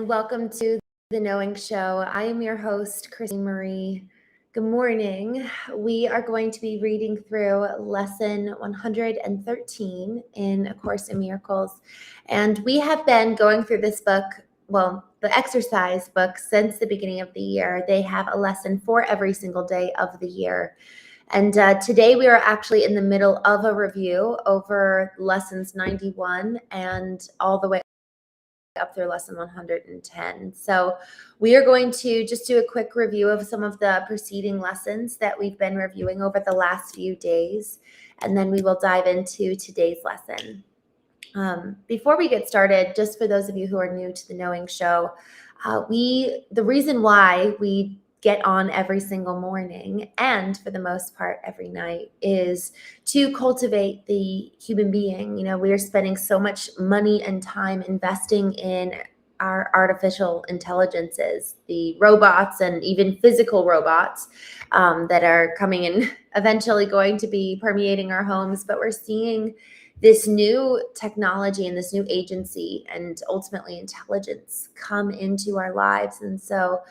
welcome to the Knowing Show. I am your host, Christene Marie. Good morning. We are going to be reading through lesson 113 in A Course in Miracles. And we have been going through this book, the exercise book, since the beginning of the year. They have a lesson for every single day of the year. And today we are actually in the middle of a review over lessons 91 and all the way up through lesson 110. So we are going to just do a quick review of some of the preceding lessons that we've been reviewing over the last few days, and then we will dive into today's lesson. Before we get started, just for those of you who are new to the Knowing Show, the reason why we get on every single morning and for the most part every night is to cultivate the human being. You know, we are spending so much money and time investing in our artificial intelligences, the robots and even physical robots that are coming and eventually going to be permeating our homes. But we're seeing this new technology and this new agency and ultimately intelligence come into our lives. And so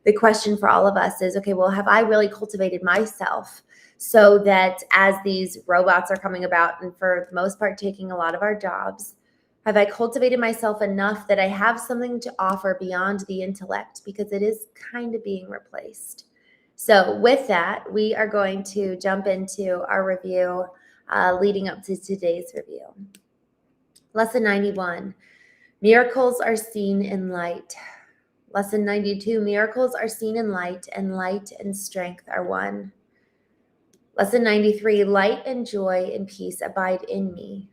the question for all of us is, okay, well, have I really cultivated myself so that as these robots are coming about and for the most part taking a lot of our jobs, have I cultivated myself enough that I have something to offer beyond the intellect, because it is kind of being replaced? So with that, we are going to jump into our review leading up to today's review. Lesson 91, miracles are seen in light. Lesson 92, miracles are seen in light, and light and strength are one. Lesson 93, light and joy and peace abide in me.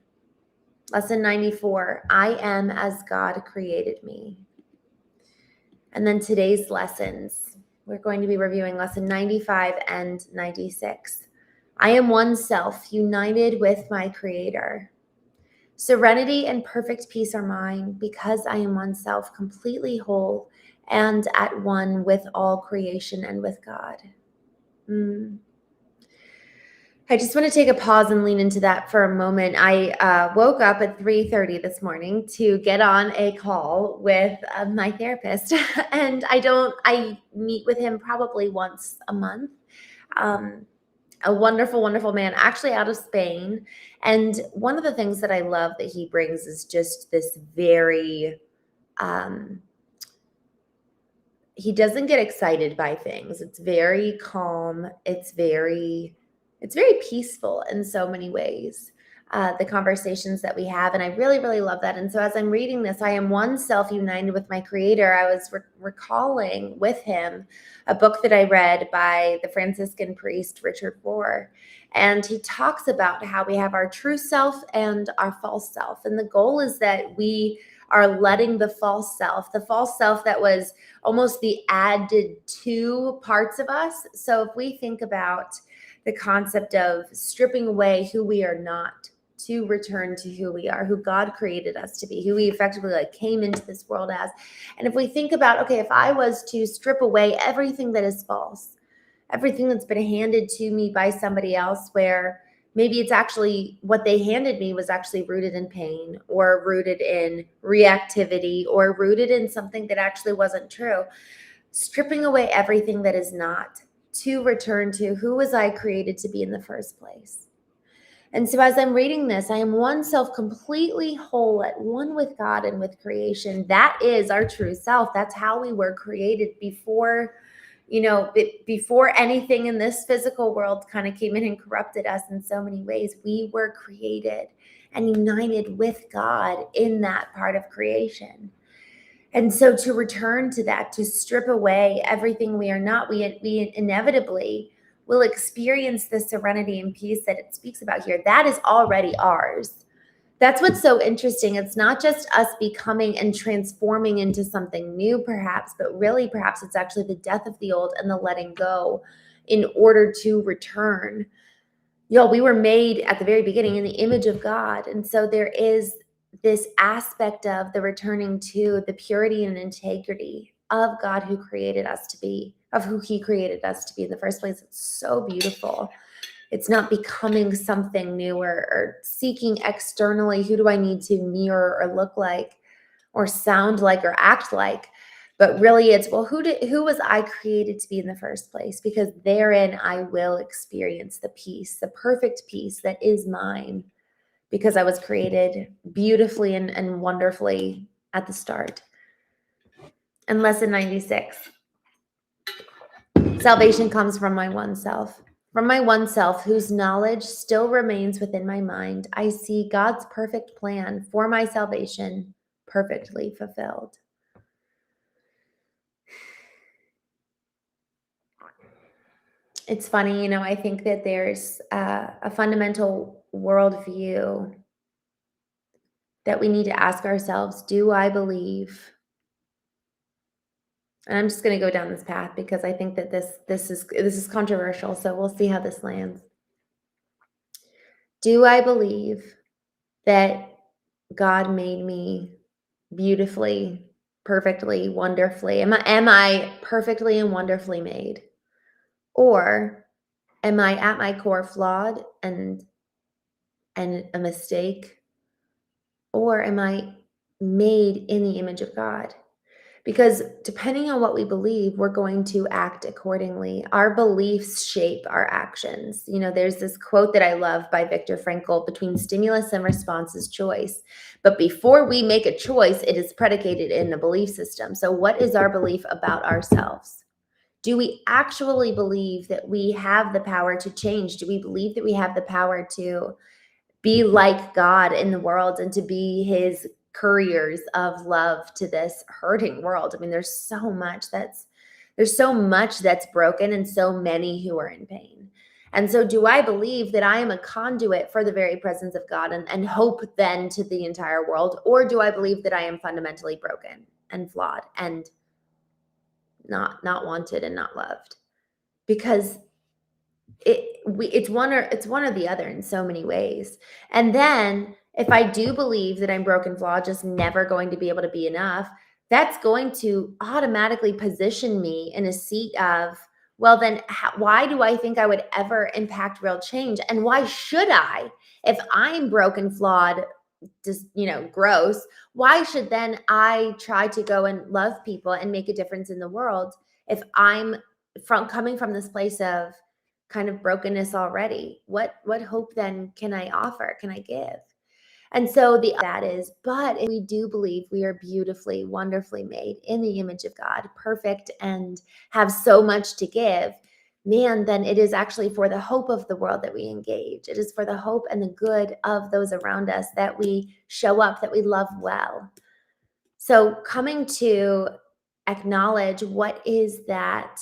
Lesson 94, I am as God created me. And then today's lessons, we're going to be reviewing lesson 95 and 96. I am one self, united with my Creator. Serenity and perfect peace are mine, because I am one self, completely whole and at one with all creation and with God. I just want to take a pause and lean into that for a moment. I woke up at 3:30 this morning to get on a call with my therapist, and I meet with him probably once a month. A wonderful, wonderful man, actually out of Spain. And one of the things that I love that he brings is just this very, he doesn't get excited by things. It's very calm. It's very peaceful in so many ways, the conversations that we have. And I really, really love that. And so as I'm reading this, I am one self united with my Creator. I was recalling with him a book that I read by the Franciscan priest, Richard Rohr. And he talks about how we have our true self and our false self. And the goal is that we are letting the false self that was almost the added to parts of us. So if we think about the concept of stripping away who we are not to return to who we are, who God created us to be, who we effectively came into this world as. And if we think about, okay, if I was to strip away everything that is false, everything that's been handed to me by somebody else, where maybe it's actually what they handed me was actually rooted in pain or rooted in reactivity or rooted in something that actually wasn't true, stripping away everything that is not to return to who was I created to be in the first place. And so as I'm reading this, I am one self, completely whole, at one with God and with creation. That is our true self. That's how we were created before anything in this physical world kind of came in and corrupted us in so many ways. We were created and united with God in that part of creation. And so to return to that, to strip away everything we are not, we inevitably will experience the serenity and peace that it speaks about here. That is already ours. That's what's so interesting. It's not just us becoming and transforming into something new, perhaps, but really perhaps it's actually the death of the old and the letting go in order to return. We were made at the very beginning in the image of God. And so there is this aspect of the returning to the purity and integrity of God who created us to be, of who he created us to be in the first place. It's so beautiful. It's not becoming something new or seeking externally, who do I need to mirror or look like or sound like or act like? But really it's, well, who was I created to be in the first place? Because therein I will experience the peace, the perfect peace that is mine, because I was created beautifully and wonderfully at the start. And lesson 96. Salvation comes from my one self. From my one self, whose knowledge still remains within my mind, I see God's perfect plan for my salvation perfectly fulfilled. It's funny, I think that there's a fundamental worldview that we need to ask ourselves, do I believe? And I'm just going to go down this path because I think that this is controversial, so we'll see how this lands. Do I believe that God made me beautifully, perfectly, wonderfully? Am I perfectly and wonderfully made? Or am I at my core flawed and a mistake? Or am I made in the image of God? Because depending on what we believe, we're going to act accordingly. Our beliefs shape our actions. There's this quote that I love by Viktor Frankl: between stimulus and response is choice. But before we make a choice, it is predicated in a belief system. So what is our belief about ourselves? Do we actually believe that we have the power to change? Do we believe that we have the power to be like God in the world and to be his couriers of love to this hurting world? I mean, there's so much that's broken and so many who are in pain. And so do I believe that I am a conduit for the very presence of God and hope then to the entire world? Or do I believe that I am fundamentally broken and flawed and not wanted and not loved? Because it's one or the other in so many ways. And then if I do believe that I'm broken, flawed, just never going to be able to be enough, that's going to automatically position me in a seat of, well, then why do I think I would ever impact real change? And why should I? If I'm broken, flawed, just, gross, why should then I try to go and love people and make a difference in the world if I'm coming from this place of kind of brokenness already? What hope then can I offer? Can I give? And so that is, but if we do believe we are beautifully, wonderfully made in the image of God, perfect, and have so much to give, man, then it is actually for the hope of the world that we engage. It is for the hope and the good of those around us that we show up, that we love well. So coming to acknowledge what is that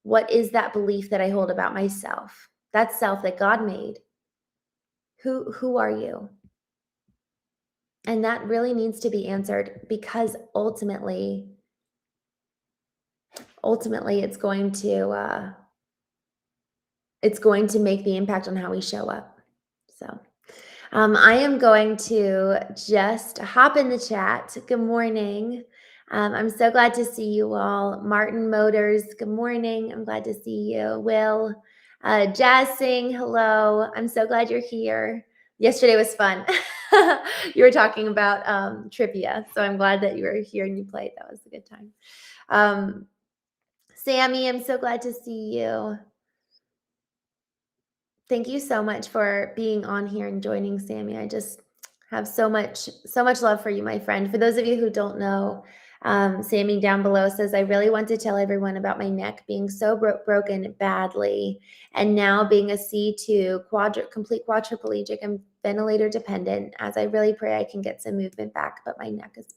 belief that I hold about myself, that self that God made. Who are you? And that really needs to be answered, because ultimately it's going to make the impact on how we show up. So I am going to just hop in the chat. Good morning. I'm so glad to see you all. Martin Motors, good morning. I'm glad to see you. Will, Jazz Singh, hello. I'm so glad you're here. Yesterday was fun. You were talking about trivia, so I'm glad that you were here and you played. That was a good time. Sammy, I'm so glad to see you. Thank you so much for being on here and joining, Sammy. I just have so much love for you, my friend. For those of you who don't know, Sammy down below says, I really want to tell everyone about my neck being so broken badly, and now being a C2, complete quadriplegic and ventilator dependent, as I really pray I can get some movement back, but my neck is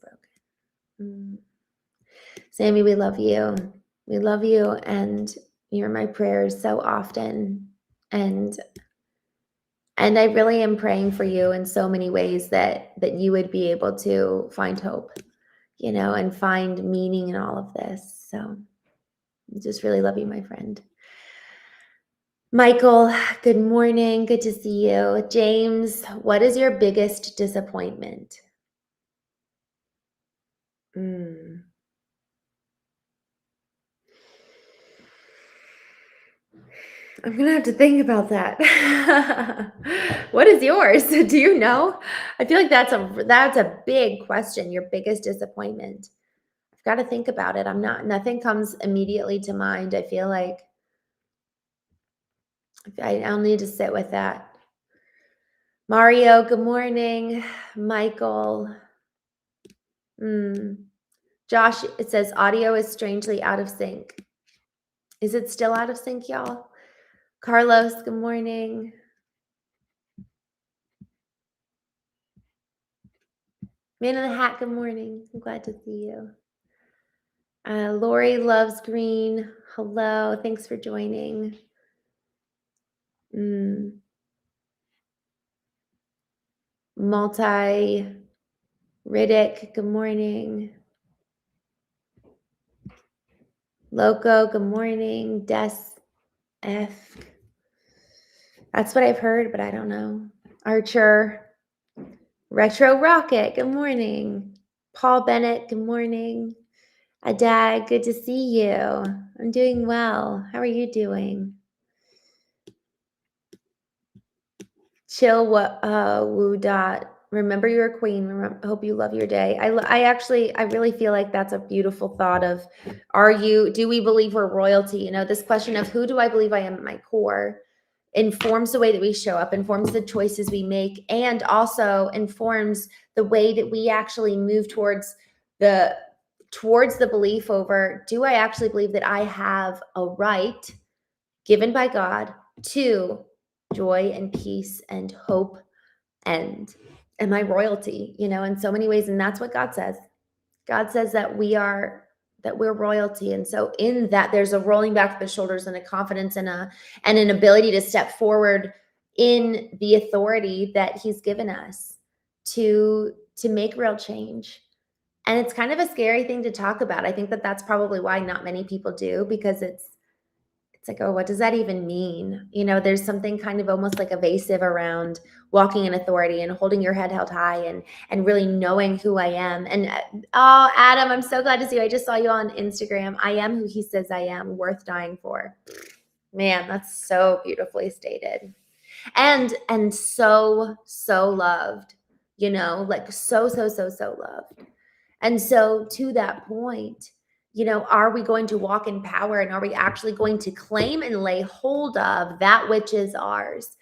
broken. Sammy, we love you. We love you, and you're my prayers so often. And I really am praying for you in so many ways that you would be able to find hope, and find meaning in all of this. So I just really love you, my friend. Michael, good morning. Good to see you. James, what is your biggest disappointment? I'm going to have to think about that. What is yours? Do you know? I feel like that's a big question. Your biggest disappointment. Got to think about it. Nothing comes immediately to mind. I feel like I'll need to sit with that. Mario, good morning. Michael. Josh, it says audio is strangely out of sync. Is it still out of sync, y'all? Carlos, good morning. Man in the Hat, good morning. I'm glad to see you. Lori loves green. Hello, thanks for joining. Riddick, good morning. Loco, good morning. Des F. That's what I've heard, but I don't know. Archer. Retro Rocket, good morning. Paul Bennett, good morning. Adag, good to see you. I'm doing well. How are you doing? Chill, woo dot. Remember you're a queen. Hope you love your day. I really feel like that's a beautiful thought of, do we believe we're royalty? This question of who do I believe I am at my core informs the way that we show up, informs the choices we make, and also informs the way that we actually move towards the belief over, do I actually believe that I have a right given by God to joy and peace and hope and my royalty, in so many ways. And that's what God says. God says that we're royalty. And so in that, there's a rolling back of the shoulders and a confidence and an ability to step forward in the authority that he's given us to make real change. And it's kind of a scary thing to talk about. I think that that's probably why not many people do, because it's like, oh, what does that even mean? There's something kind of almost like evasive around walking in authority and holding your head held high and really knowing who I am. And oh, Adam, I'm so glad to see you. I just saw you on Instagram. I am who he says I am, worth dying for. Man, that's so beautifully stated. And so loved, like so loved. And so to that point, are we going to walk in power, and are we actually going to claim and lay hold of that which is ours?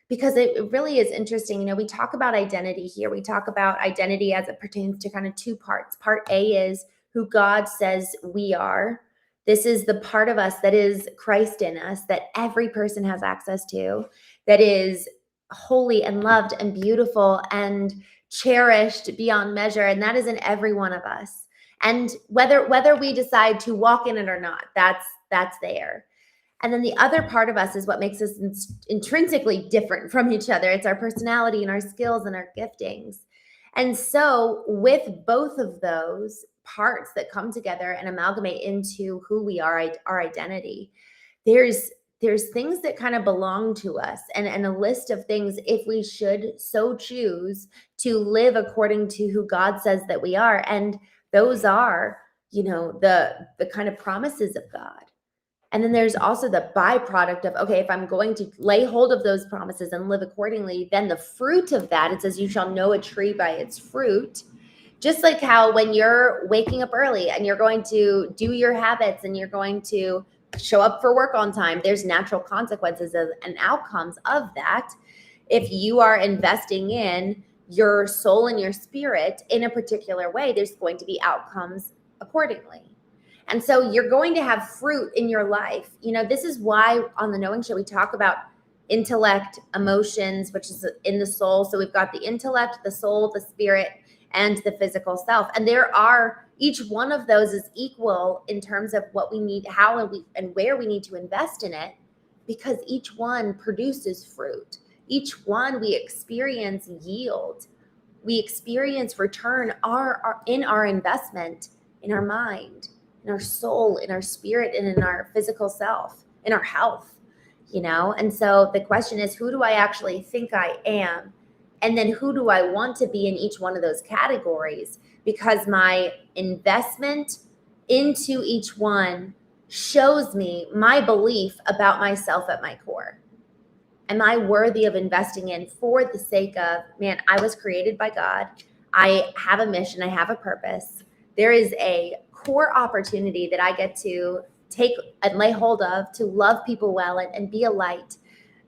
Because it really is interesting. We talk about identity here. We talk about identity as it pertains to kind of two parts. Part A is who God says we are. This is the part of us that is Christ in us, that every person has access to, that is holy and loved and beautiful and cherished beyond measure. And that is in every one of us. And whether we decide to walk in it or not, that's there. And then the other part of us is what makes us intrinsically different from each other. It's our personality and our skills and our giftings. And so with both of those parts that come together and amalgamate into who we are, our identity, there's things that kind of belong to us, and a list of things, if we should so choose to live according to who God says that we are. And those are, the kind of promises of God. And then there's also the byproduct of, okay, if I'm going to lay hold of those promises and live accordingly, then the fruit of that, it says, you shall know a tree by its fruit. Just like how when you're waking up early and you're going to do your habits and you're going to show up for work on time, there's natural consequences and outcomes of that. If you are investing in your soul and your spirit in a particular way, there's going to be outcomes accordingly. And so you're going to have fruit in your life. This is why on the Knowing Show, we talk about intellect, emotions, which is in the soul. So we've got the intellect, the soul, the spirit, and the physical self. And each one of those is equal in terms of what we need, how and where we need to invest in it, because each one produces fruit. Each one we experience yield. We experience return in our investment, in our mind, in our soul, in our spirit, and in our physical self, in our health, And so the question is, who do I actually think I am? And then who do I want to be in each one of those categories? Because my investment into each one shows me my belief about myself at my core. Am I worthy of investing in for the sake of, I was created by God. I have a mission. I have a purpose. There is a core opportunity that I get to take and lay hold of to love people well and be a light.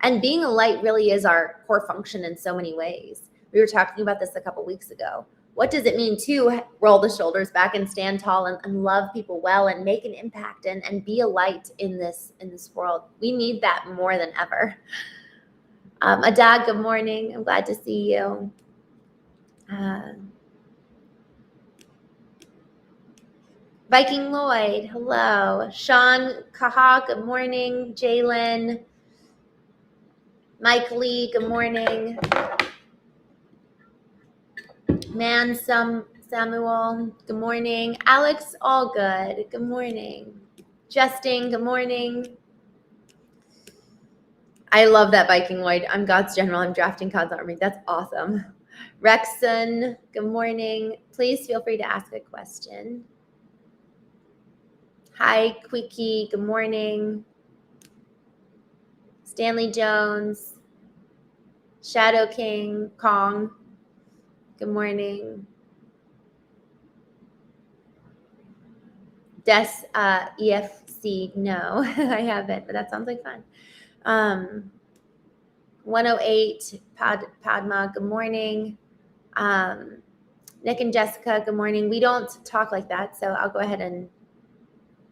And being a light really is our core function in so many ways. We were talking about this a couple weeks ago. What does it mean to roll the shoulders back and stand tall and love people well and make an impact and be a light in this world? We need that more than ever. Adag, good morning. I'm glad to see you. Viking Lloyd, hello. Sean Kaha, good morning. Jalen. Mike Lee, good morning. Samuel, good morning. Alex Allgood, good morning. Justin, good morning. I love that Viking Lloyd. I'm God's general. I'm drafting God's army. That's awesome. Rexon, good morning. Please feel free to ask a question. Hi, Quickie, good morning. Stanley Jones, Shadow King, Kong, good morning. Des EFC, no, I haven't, but that sounds like fun. 108, Padma, good morning. Nick and Jessica, good morning. We don't talk like that, so I'll go ahead and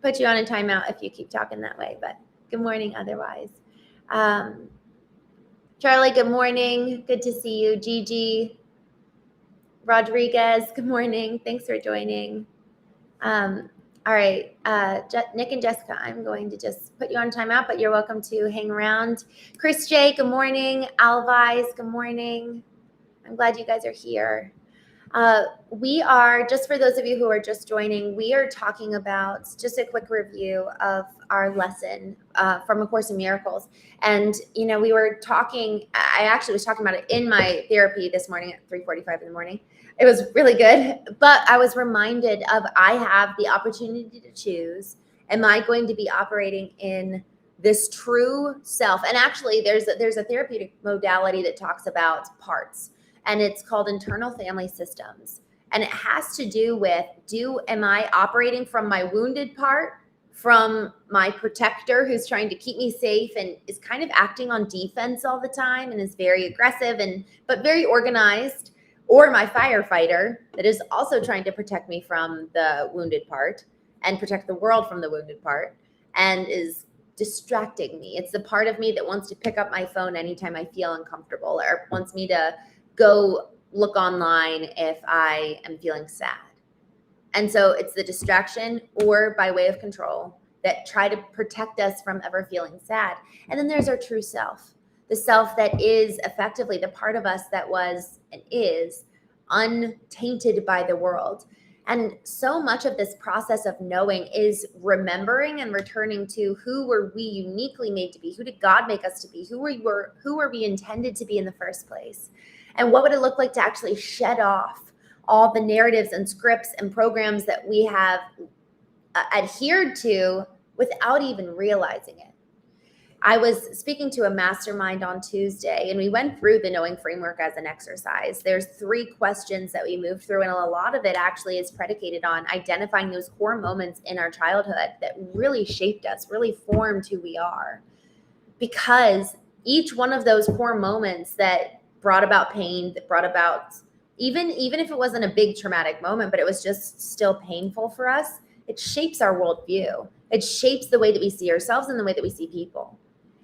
put you on a timeout if you keep talking that way, but good morning otherwise. Charlie, good morning. Good to see you. Gigi Rodriguez, good morning. Thanks for joining. All right, Nick and Jessica, I'm going to just put you on timeout, but you're welcome to hang around. Chris J, good morning. Alvise, good morning. I'm glad you guys are here. We are, just for those of you who are just joining, we are talking about just a quick review of our lesson from A Course in Miracles. And, you know, we were talking, I actually was talking about it in my therapy this morning at 3:45 in the morning. It was really good, but I was reminded of I have the opportunity to choose. Am I going to be operating in this true self? And actually, there's a therapeutic modality that talks about parts, and it's called internal family systems. And it has to do with, am I operating from my wounded part, from my protector who's trying to keep me safe and is kind of acting on defense all the time and is very aggressive but very organized, or my firefighter that is also trying to protect me from the wounded part and protect the world from the wounded part and is distracting me. It's the part of me that wants to pick up my phone anytime I feel uncomfortable or wants me to go look online if I am feeling sad. And so it's the distraction or by way of control that try to protect us from ever feeling sad. And then there's our true self, the self that is effectively the part of us that was and is untainted by the world. And so much of this process of knowing is remembering and returning to who were we uniquely made to be? Who did God make us to be? Who were we intended to be in the first place? And what would it look like to actually shed off all the narratives and scripts and programs that we have adhered to without even realizing it? I was speaking to a mastermind on Tuesday, and we went through the knowing framework as an exercise. There's 3 questions that we moved through, and a lot of it actually is predicated on identifying those core moments in our childhood that really shaped us, really formed who we are. Because each one of those core moments that brought about pain, that brought about, even if it wasn't a big traumatic moment, but it was just still painful for us, it shapes our worldview. It shapes the way that we see ourselves and the way that we see people.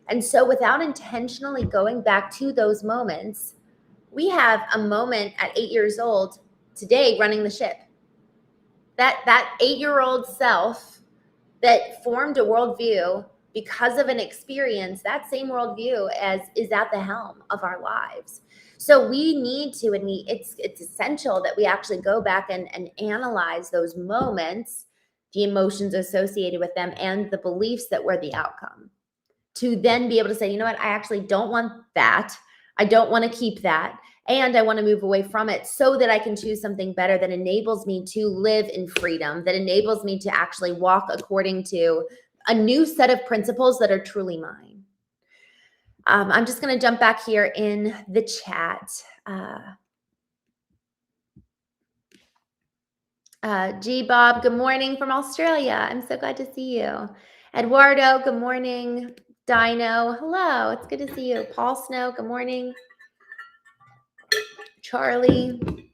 And so without intentionally going back to those moments, we have a moment at 8 years old today running the ship. That 8-year-old self that formed a worldview because of an experience, that same worldview is at the helm of our lives. So we need to, and it's essential that we actually go back and analyze those moments, the emotions associated with them, and the beliefs that were the outcome, to then be able to say, you know what, I actually don't want that. I don't want to keep that. And I want to move away from it so that I can choose something better that enables me to live in freedom, that enables me to actually walk according to a new set of principles that are truly mine. I'm just going to jump back here in the chat. G Bob, good morning from Australia. I'm so glad to see you. Eduardo, good morning. Dino, hello. It's good to see you. Paul Snow, good morning. Charlie,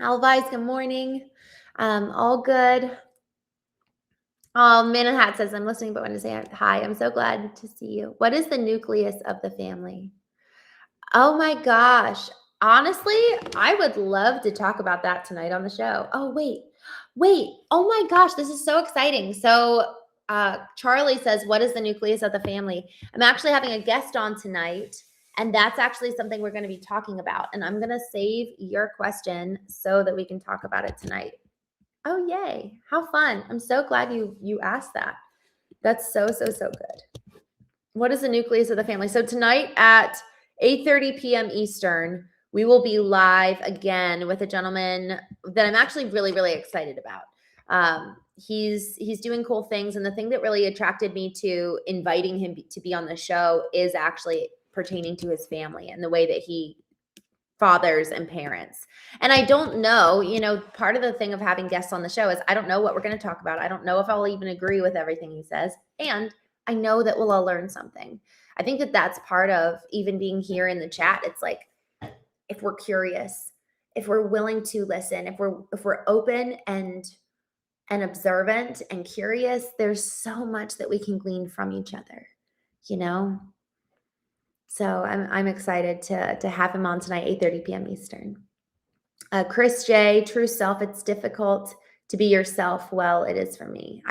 Alvise, good morning. All good. Oh, Manahat says, I'm listening, but want to say hi. I'm so glad to see you. What is the nucleus of the family? Oh my gosh. Honestly, I would love to talk about that tonight on the show. Oh, wait. Oh my gosh, this is so exciting. So, Charlie says, what is the nucleus of the family? I'm actually having a guest on tonight, and that's actually something we're going to be talking about. And I'm going to save your question so that we can talk about it tonight. Oh, yay. How fun. I'm so glad you asked that. That's so good. What is the nucleus of the family? So tonight at 8:30 p.m. Eastern, we will be live again with a gentleman that I'm actually really excited about. He's doing cool things, and the thing that really attracted me to inviting him to be on the show is actually pertaining to his family and the way that he fathers and parents. And I don't know, part of the thing of having guests on the show is I don't know what we're going to talk about. I don't know if I'll even agree with everything he says. And I know that we'll all learn something. I think that that's part of even being here in the chat. It's like, if we're curious, if we're willing to listen, if we're open and observant and curious, there's so much that we can glean from each other, you know? So I'm excited to have him on tonight, 8:30 p.m. Eastern. Chris J, true self, it's difficult to be yourself. Well, it is for me.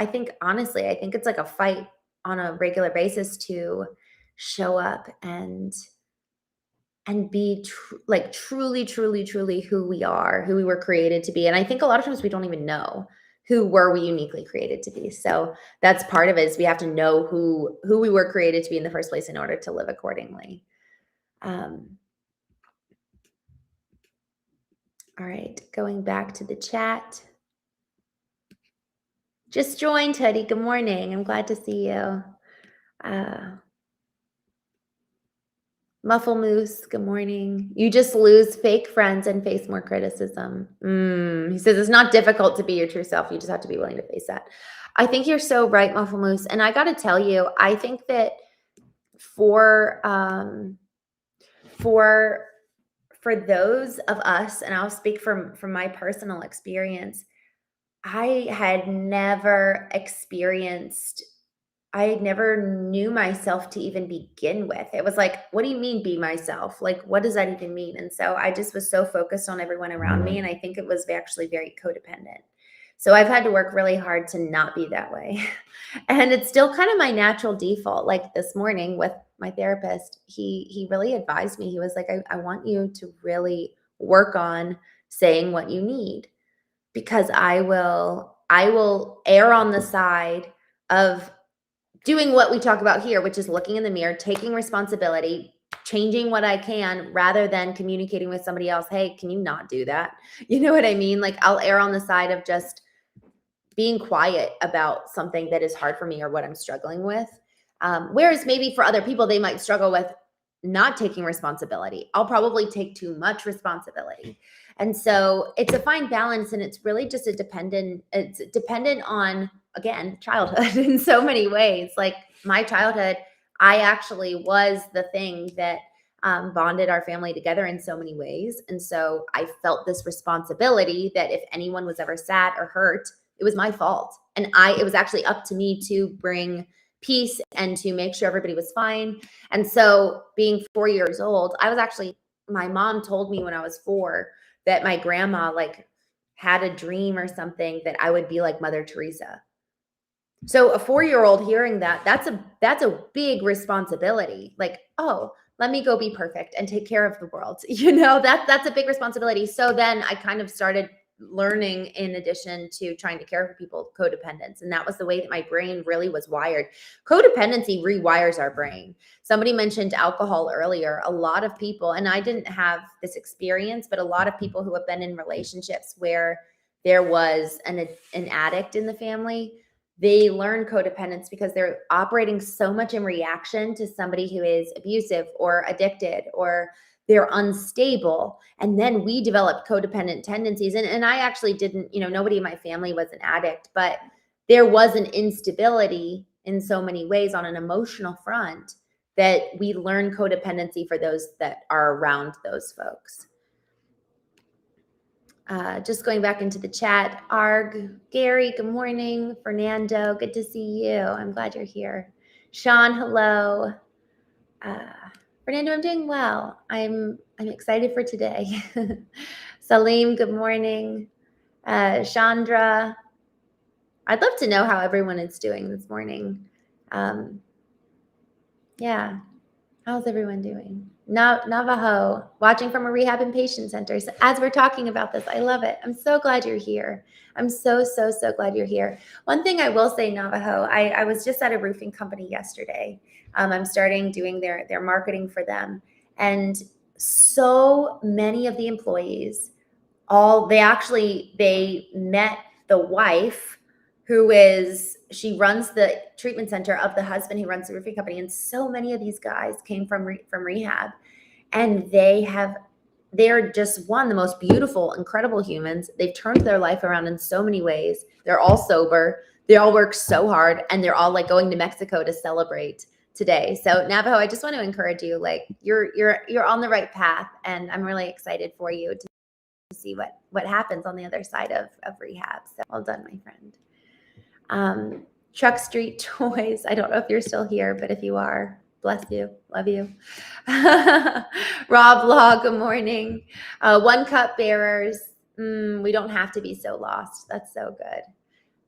Honestly, I think it's like a fight on a regular basis to show up and be truly who we are, who we were created to be. And I think a lot of times we don't even know who were we uniquely created to be. So that's part of it, is we have to know who we were created to be in the first place in order to live accordingly. All right, going back to the chat. Just joined, Teddy. Good morning. I'm glad to see you. Muffle Moose, good morning. You just lose fake friends and face more criticism. He says it's not difficult to be your true self. You just have to be willing to face that. I think you're so right, Muffle Moose. And I got to tell you, I think that for those of us, and I'll speak from my personal experience, I never knew myself to even begin with. It was like, what do you mean be myself? Like, what does that even mean? And so I just was so focused on everyone around me. And I think it was actually very codependent. So I've had to work really hard to not be that way. And it's still kind of my natural default. Like this morning with my therapist, he really advised me. He was like, I want you to really work on saying what you need, because I will err on the side of doing what we talk about here, which is looking in the mirror, taking responsibility, changing what I can, rather than communicating with somebody else. Hey, can you not do that? You know what I mean? Like, I'll err on the side of just being quiet about something that is hard for me or what I'm struggling with. Whereas maybe for other people, they might struggle with not taking responsibility. I'll probably take too much responsibility. And so it's a fine balance, and it's really just it's dependent on, again, childhood in so many ways. Like my childhood, I actually was the thing that bonded our family together in so many ways. And so I felt this responsibility that if anyone was ever sad or hurt, it was my fault. And it was actually up to me to bring peace and to make sure everybody was fine. And so being 4 years old, my mom told me when I was 4 that my grandma had a dream or something that I would be like Mother Teresa. So a 4-year-old hearing that's a big responsibility. Like, oh, let me go be perfect and take care of the world. That's a big responsibility. So then I kind of started learning, in addition to trying to care for people, codependence. And that was the way that my brain really was wired. Codependency rewires our brain. Somebody mentioned alcohol earlier. A lot of people, and I didn't have this experience, but a lot of people who have been in relationships where there was an addict in the family, they learn codependence because they're operating so much in reaction to somebody who is abusive or addicted, or they're unstable. And then we develop codependent tendencies. And I actually didn't, nobody in my family was an addict, but there was an instability in so many ways on an emotional front that we learn codependency for those that are around those folks. Just going back into the chat, Arg, Gary, good morning. Fernando, good to see you. I'm glad you're here. Sean, hello. Fernando, I'm doing well. I'm excited for today. Salim, good morning. Chandra, I'd love to know how everyone is doing this morning. Yeah, how's everyone doing? Navajo, watching from a rehab and patient center. So as we're talking about this, I love it. I'm so glad you're here. I'm so glad you're here. One thing I will say, Navajo, I was just at a roofing company yesterday. I'm starting doing their marketing for them. And so many of the employees, they met the wife she runs the treatment center of the husband who runs the roofing company. And so many of these guys came from rehab, and they're just the most beautiful, incredible humans. They've turned their life around in so many ways. They're all sober. They all work so hard, and they're all like going to Mexico to celebrate today. So Navajo, I just want to encourage you, like you're on the right path, and I'm really excited for you to see what happens on the other side of rehab. So well done, my friend. Truck Street Toys, I don't know if you're still here, but if you are, bless you, love you. Rob Law, good morning. One Cup Bearers, we don't have to be so lost. That's so good.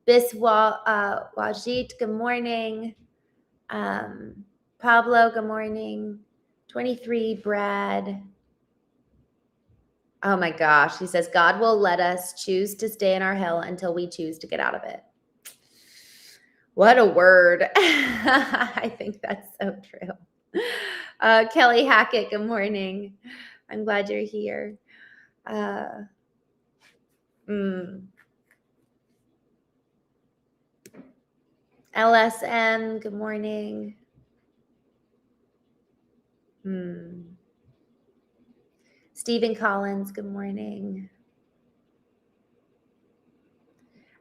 Wajit, good morning. Pablo, good morning. 23, Brad. Oh my gosh, he says, God will let us choose to stay in our hell until we choose to get out of it. What a word. I think that's so true. Kelly Hackett, good morning. I'm glad you're here. LSM, good morning. Stephen Collins, good morning.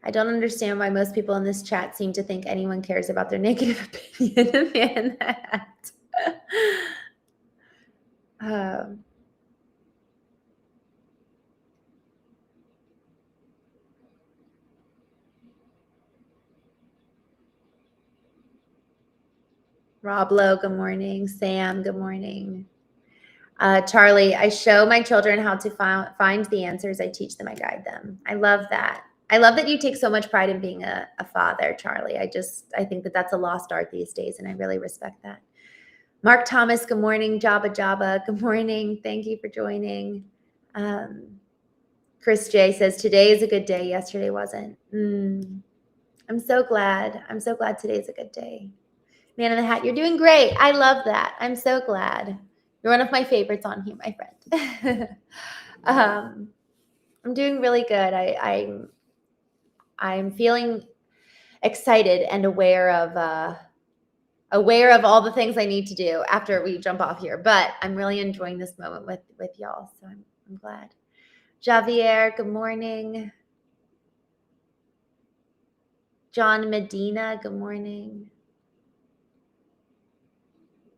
I don't understand why most people in this chat seem to think anyone cares about their negative opinion of man that. Rob Lowe, good morning. Sam, good morning. Charlie, I show my children how to find the answers. I teach them, I guide them. I love that. I love that you take so much pride in being a father, Charlie. I think that that's a lost art these days, and I really respect that. Mark Thomas, good morning. Jabba, good morning. Thank you for joining. Chris J says, today is a good day. Yesterday wasn't. I'm so glad. I'm so glad today's a good day. Man in the Hat, you're doing great. I love that. I'm so glad. You're one of my favorites on here, my friend. I'm doing really good. I'm feeling excited and aware of all the things I need to do after we jump off here. But I'm really enjoying this moment with y'all, so I'm glad. Javier, good morning. John Medina, good morning.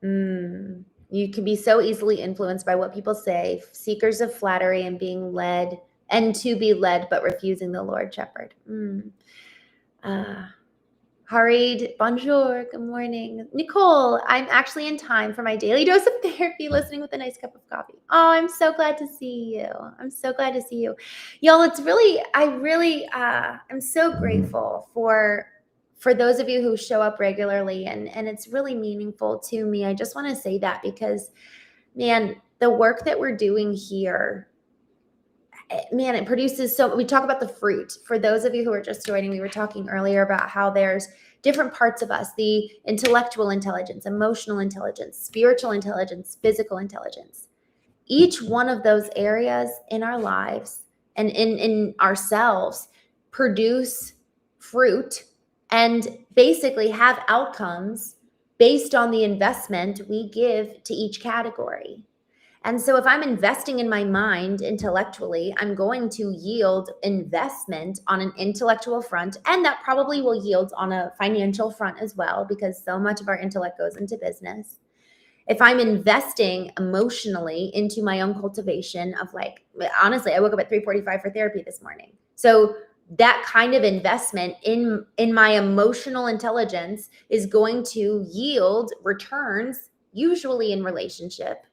You can be so easily influenced by what people say, seekers of flattery and being led and to be led, but refusing the Lord Shepherd. Harid, bonjour, good morning. Nicole, I'm actually in time for my daily dose of therapy, listening with a nice cup of coffee. Oh, I'm so glad to see you. I'm so glad to see you. Y'all, I'm so grateful for those of you who show up regularly, and it's really meaningful to me. I just want to say that because, man, the work that we're doing here, man, it produces we talk about the fruit. For those of you who are just joining, we were talking earlier about how there's different parts of us, the intellectual intelligence, emotional intelligence, spiritual intelligence, physical intelligence. Each one of those areas in our lives and in ourselves produce fruit and basically have outcomes based on the investment we give to each category. And so if I'm investing in my mind intellectually, I'm going to yield investment on an intellectual front, and that probably will yield on a financial front as well, because so much of our intellect goes into business. If I'm investing emotionally into my own cultivation of, like, honestly, I woke up at 3:45 for therapy this morning. So that kind of investment in my emotional intelligence is going to yield returns, usually in relationship.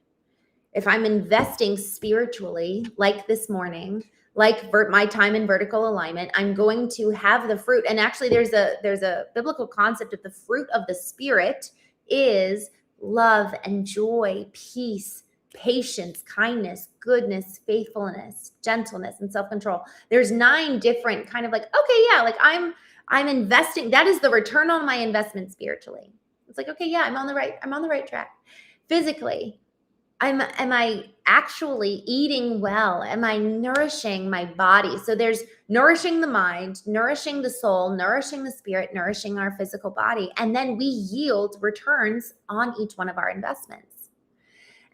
If I'm investing spiritually, like this morning, like my time in vertical alignment, I'm going to have the fruit. And actually, there's a biblical concept of the fruit of the Spirit is love and joy, peace, patience, kindness, goodness, faithfulness, gentleness, and self-control. There's 9 different kind of, like, okay, yeah, like I'm investing. That is the return on my investment spiritually. It's like, okay, yeah, I'm on the right track. Physically, am I actually eating well? Am I nourishing my body? So there's nourishing the mind, nourishing the soul, nourishing the spirit, nourishing our physical body. And then we yield returns on each one of our investments.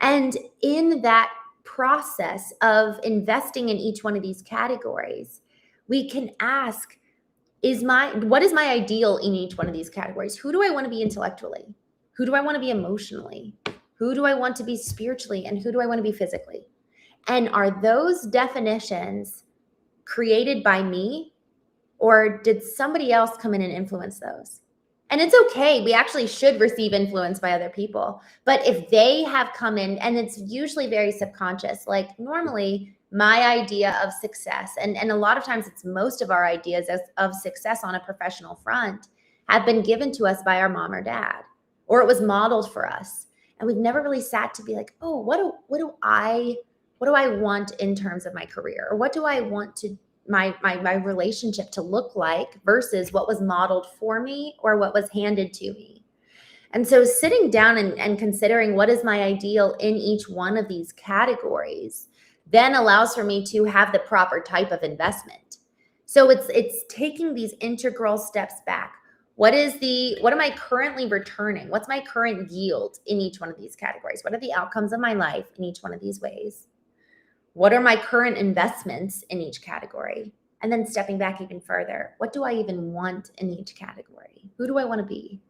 And in that process of investing in each one of these categories, we can ask, what is my ideal in each one of these categories? Who do I want to be intellectually? Who do I want to be emotionally? Who do I want to be spiritually? And who do I want to be physically? And are those definitions created by me, or did somebody else come in and influence those? And it's okay. We actually should receive influence by other people. But if they have come in, and it's usually very subconscious, like normally my idea of success, and a lot of times it's most of our ideas of success on a professional front have been given to us by our mom or dad, or it was modeled for us. And we've never really sat to be like, oh, what do I want in terms of my career? Or what do I want to my relationship to look like versus what was modeled for me or what was handed to me? And so sitting down and considering what is my ideal in each one of these categories then allows for me to have the proper type of investment. So it's taking these integral steps back. What am I currently returning? What's my current yield in each one of these categories? What are the outcomes of my life in each one of these ways? What are my current investments in each category? And then stepping back even further, what do I even want in each category? Who do I want to be?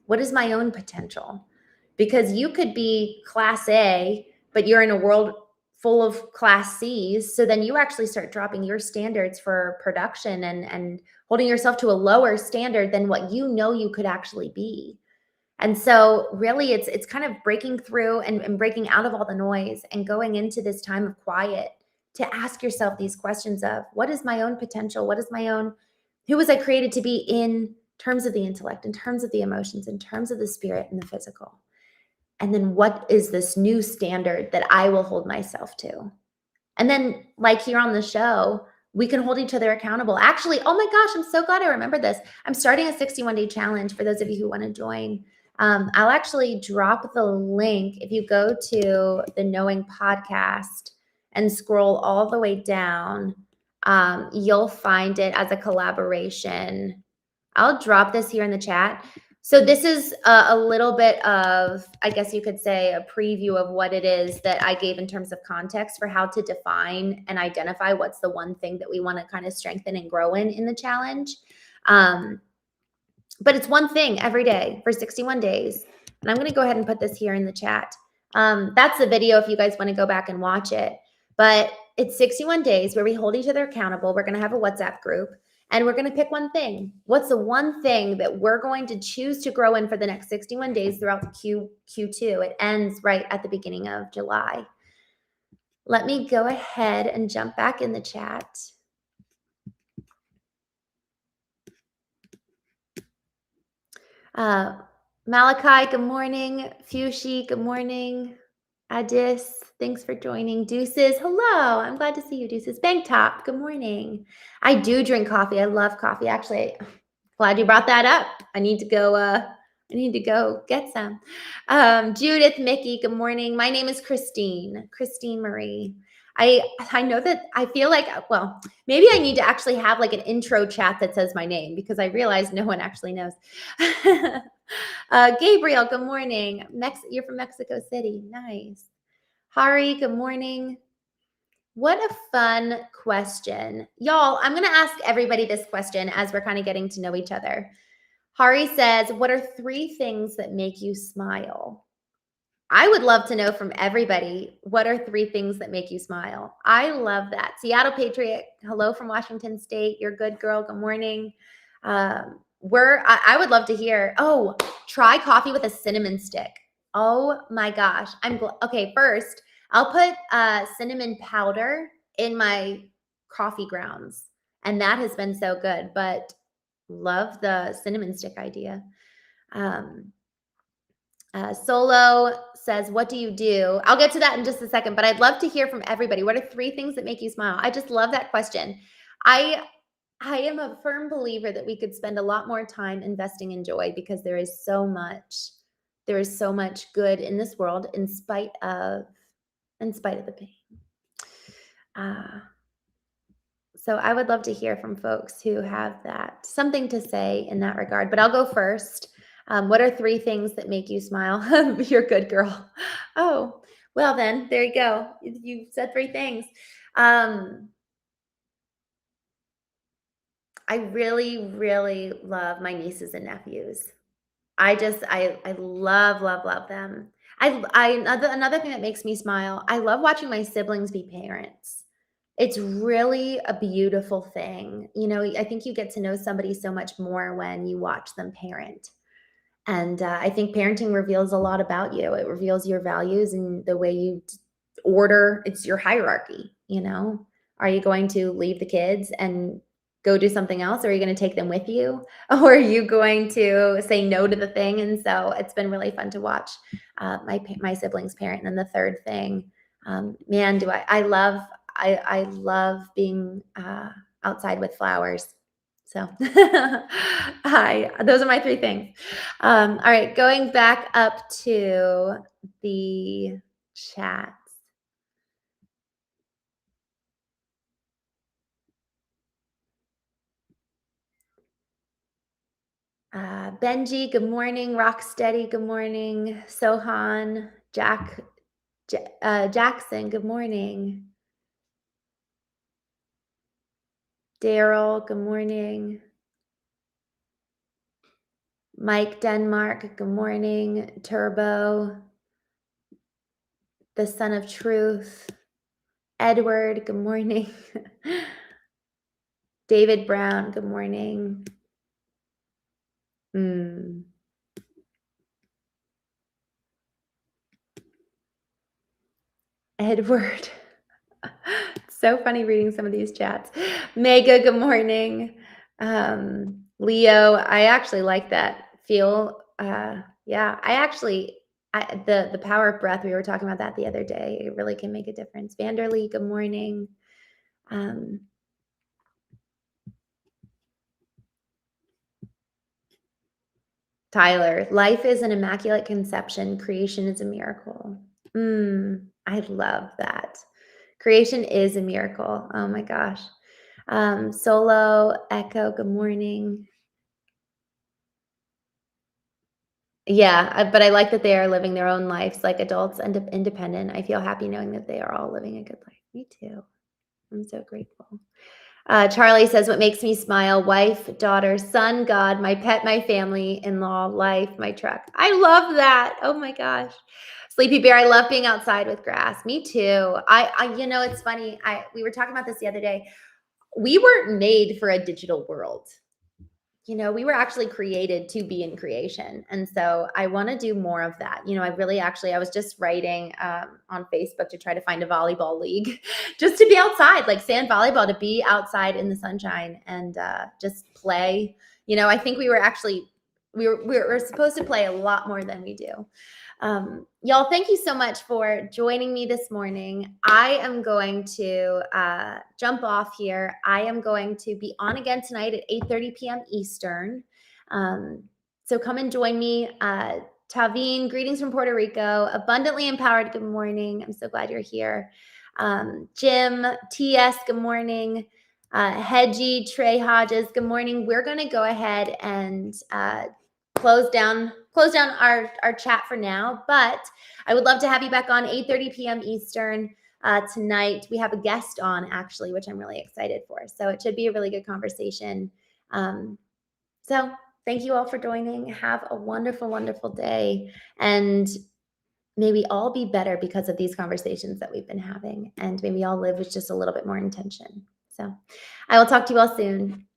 What is my own potential? Because you could be class A, but you're in a world full of class C's. So then you actually start dropping your standards for production and holding yourself to a lower standard than what you know you could actually be. And so really it's kind of breaking through and breaking out of all the noise and going into this time of quiet to ask yourself these questions of, what is my own potential? Who was I created to be in terms of the intellect, in terms of the emotions, in terms of the spirit and the physical? And then what is this new standard that I will hold myself to? And then, like here on the show, we can hold each other accountable. Actually, oh my gosh, I'm so glad I remembered this. I'm starting a 61-day challenge for those of you who want to join. I'll actually drop the link. If you go to the Knowing podcast and scroll all the way down, you'll find it as a collaboration. I'll drop this here in the chat. So this is a little bit of, I guess you could say, a preview of what it is that I gave in terms of context for how to define and identify what's the one thing that we want to kind of strengthen and grow in the challenge. But it's one thing every day for 61 days. And I'm going to go ahead and put this here in the chat. That's the video if you guys want to go back and watch it. But it's 61 days where we hold each other accountable. We're going to have a WhatsApp group. And we're going to pick one thing. What's the one thing that we're going to choose to grow in for the next 61 days throughout the Q2? It ends right at the beginning of July. Let me go ahead and jump back in the chat. Malachi, good morning. Fushi, good morning. Adis, thanks for joining. Deuces, hello. I'm glad to see you, Deuces. Bank Top, good morning. I do drink coffee. I love coffee. Actually, glad you brought that up. I need to go get some. Judith, Mickey, good morning. My name is Christene Marie. I know that I feel like, well, maybe I need to actually have like an intro chat that says my name, because I realize no one actually knows. Gabriel, good morning. You're from Mexico City. Nice. Hari, good morning. What a fun question. Y'all, I'm going to ask everybody this question as we're kind of getting to know each other. Hari says, what are 3 things that make you smile? I would love to know from everybody, what are 3 things that make you smile? I love that. Seattle Patriot, hello from Washington State. You're a good girl. Good morning. I would love to hear, try coffee with a cinnamon stick. Oh my gosh. Okay, first, I'll put cinnamon powder in my coffee grounds, and that has been so good, but love the cinnamon stick idea. Solo says, what do you do? I'll get to that in just a second, but I'd love to hear from everybody. What are 3 things that make you smile? I just love that question. I am a firm believer that we could spend a lot more time investing in joy because there is so much good in this world in spite of the pain. So I would love to hear from folks who have something to say in that regard, but I'll go first. What are 3 things that make you smile? You're a good girl. Oh, well then, there you go. You said 3 things. I really, really love my nieces and nephews. I love them. Another thing that makes me smile, I love watching my siblings be parents. It's really a beautiful thing. I think you get to know somebody so much more when you watch them parent. And I think parenting reveals a lot about you. It reveals your values and the way you order. It's your hierarchy. Are you going to leave the kids and go do something else? Or are you going to take them with you? Or are you going to say no to the thing? And so it's been really fun to watch my siblings parent. And then the third thing, man, I love being outside with flowers. So those are my 3 things. All right, going back up to the chats. Benji, good morning. Rocksteady, good morning. Sohan, Jackson, good morning. Daryl, good morning. Mike Denmark, good morning. Turbo, the son of truth. Edward, good morning. David Brown, good morning. Edward. So funny reading some of these chats. Mega, good morning. Leo, I actually like that. The power of breath, we were talking about that the other day. It really can make a difference. Vanderlee, good morning. Tyler, life is an immaculate conception. Creation is a miracle. I love that. Creation is a miracle. Oh my gosh. Solo, Echo, good morning. Yeah, but I like that they are living their own lives like adults and independent. I feel happy knowing that they are all living a good life. Me too. I'm so grateful. Charlie says, what makes me smile? Wife, daughter, son, God, my pet, my family, in-law, life, my truck. I love that. Oh my gosh. Sleepy Bear, I love being outside with grass. Me too. It's funny. We were talking about this the other day. We weren't made for a digital world. We were actually created to be in creation. And so I want to do more of that. I was just writing on Facebook to try to find a volleyball league just to be outside, like sand volleyball, to be outside in the sunshine and just play. I think we were supposed to play a lot more than we do. Y'all, thank you so much for joining me this morning. I am going to jump off here. I am going to be on again tonight at 8:30 p.m. Eastern. So come and join me. Taveen, greetings from Puerto Rico. Abundantly Empowered, good morning. I'm so glad you're here. Jim, TS, good morning. Hedgie, Trey Hodges, good morning. We're going to go ahead and close down our chat for now, but I would love to have you back on 8:30 p.m. Eastern tonight. We have a guest on, actually, which I'm really excited for. So it should be a really good conversation. So thank you all for joining. Have a wonderful, wonderful day. And may we all be better because of these conversations that we've been having. And may we all live with just a little bit more intention. So I will talk to you all soon.